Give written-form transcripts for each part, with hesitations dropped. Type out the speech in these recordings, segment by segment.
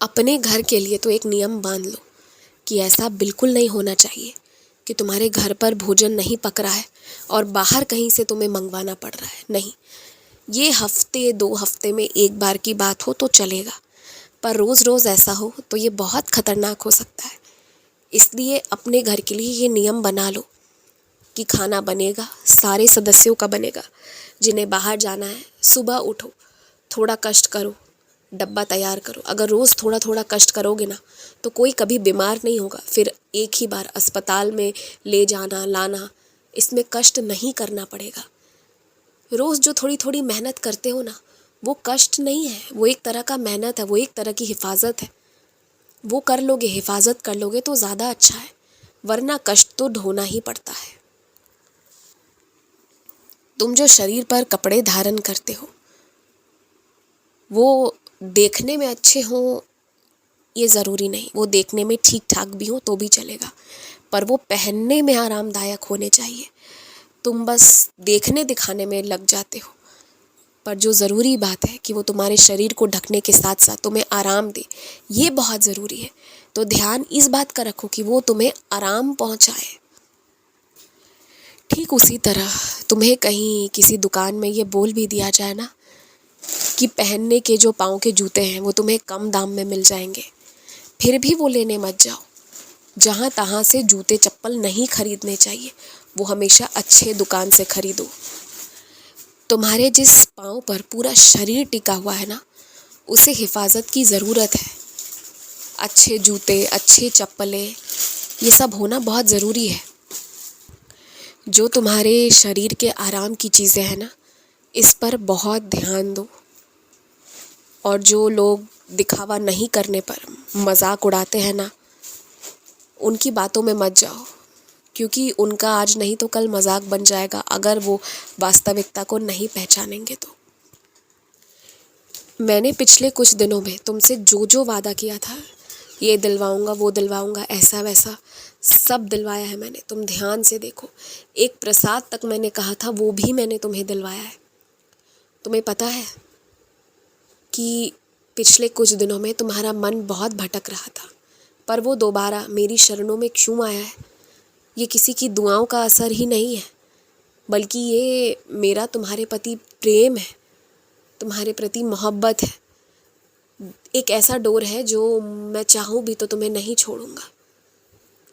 अपने घर के लिए तो एक नियम बांध लो कि ऐसा बिल्कुल नहीं होना चाहिए कि तुम्हारे घर पर भोजन नहीं पक रहा है और बाहर कहीं से तुम्हें मंगवाना पड़ रहा है। नहीं, ये हफ्ते 2 हफ्ते में एक बार की बात हो तो चलेगा, पर रोज़ रोज़ ऐसा हो तो ये बहुत खतरनाक हो सकता है। इसलिए अपने घर के लिए ये नियम बना लो कि खाना बनेगा, सारे सदस्यों का बनेगा। जिन्हें बाहर जाना है, सुबह उठो, थोड़ा कष्ट करो, डब्बा तैयार करो। अगर रोज़ थोड़ा थोड़ा कष्ट करोगे ना तो कोई कभी बीमार नहीं होगा। फिर एक ही बार अस्पताल में ले जाना लाना, इसमें कष्ट नहीं करना पड़ेगा। रोज़ जो थोड़ी थोड़ी मेहनत करते हो ना, वो कष्ट नहीं है, वो एक तरह का मेहनत है, वो एक तरह की हिफाजत है। वो कर लोगे, हिफाजत कर लोगे तो ज़्यादा अच्छा है, वरना कष्ट तो ढोना ही पड़ता है। तुम जो शरीर पर कपड़े धारण करते हो वो देखने में अच्छे हों ये ज़रूरी नहीं, वो देखने में ठीक ठाक भी हो तो भी चलेगा, पर वो पहनने में आरामदायक होने चाहिए। तुम बस देखने दिखाने में लग जाते हो, पर जो ज़रूरी बात है कि वो तुम्हारे शरीर को ढकने के साथ साथ तुम्हें आराम दे, ये बहुत ज़रूरी है। तो ध्यान इस बात का रखो कि वो तुम्हें आराम पहुंचाए। ठीक उसी तरह तुम्हें कहीं किसी दुकान में ये बोल भी दिया जाए ना कि पहनने के जो पाँव के जूते हैं वो तुम्हें कम दाम में मिल जाएंगे, फिर भी वो लेने मत जाओ। जहाँ तहाँ से जूते चप्पल नहीं खरीदने चाहिए, वो हमेशा अच्छे दुकान से खरीदो। तुम्हारे जिस पाँव पर पूरा शरीर टिका हुआ है ना, उसे हिफाजत की ज़रूरत है। अच्छे जूते, अच्छे चप्पलें, ये सब होना बहुत ज़रूरी है। जो तुम्हारे शरीर के आराम की चीज़ें हैं ना, इस पर बहुत ध्यान दो। और जो लोग दिखावा नहीं करने पर मजाक उड़ाते हैं ना, उनकी बातों में मत जाओ, क्योंकि उनका आज नहीं तो कल मजाक बन जाएगा अगर वो वास्तविकता को नहीं पहचानेंगे तो। मैंने पिछले कुछ दिनों में तुमसे जो जो वादा किया था, ये दिलवाऊंगा, वो दिलवाऊंगा, ऐसा वैसा, सब दिलवाया है मैंने। तुम ध्यान से देखो, एक प्रसाद तक मैंने कहा था वो भी मैंने तुम्हें दिलवाया है। तुम्हें पता है कि पिछले कुछ दिनों में तुम्हारा मन बहुत भटक रहा था, पर वो दोबारा मेरी शरणों में क्यों आया है? ये किसी की दुआओं का असर ही नहीं है, बल्कि ये मेरा तुम्हारे प्रति प्रेम है, तुम्हारे प्रति मोहब्बत है। एक ऐसा डोर है जो मैं चाहूँ भी तो तुम्हें नहीं छोड़ूंगा,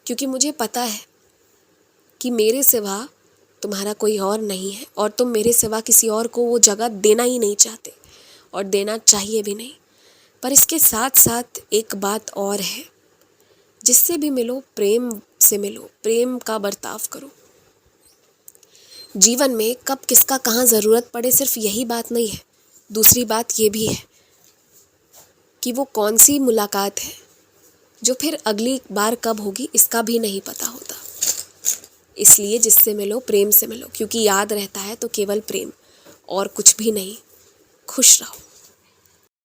क्योंकि मुझे पता है कि मेरे सिवा तुम्हारा कोई और नहीं है और तुम मेरे सिवा किसी और को वो जगह देना ही नहीं चाहते और देना चाहिए भी नहीं। पर इसके साथ साथ एक बात और है, जिससे भी मिलो प्रेम से मिलो, प्रेम का बर्ताव करो। जीवन में कब किसका कहाँ ज़रूरत पड़े सिर्फ यही बात नहीं है, दूसरी बात ये भी है कि वो कौन सी मुलाकात है जो फिर अगली बार कब होगी इसका भी नहीं पता होता। इसलिए जिससे मिलो प्रेम से मिलो, क्योंकि याद रहता है तो केवल प्रेम और कुछ भी नहीं। खुश रहो।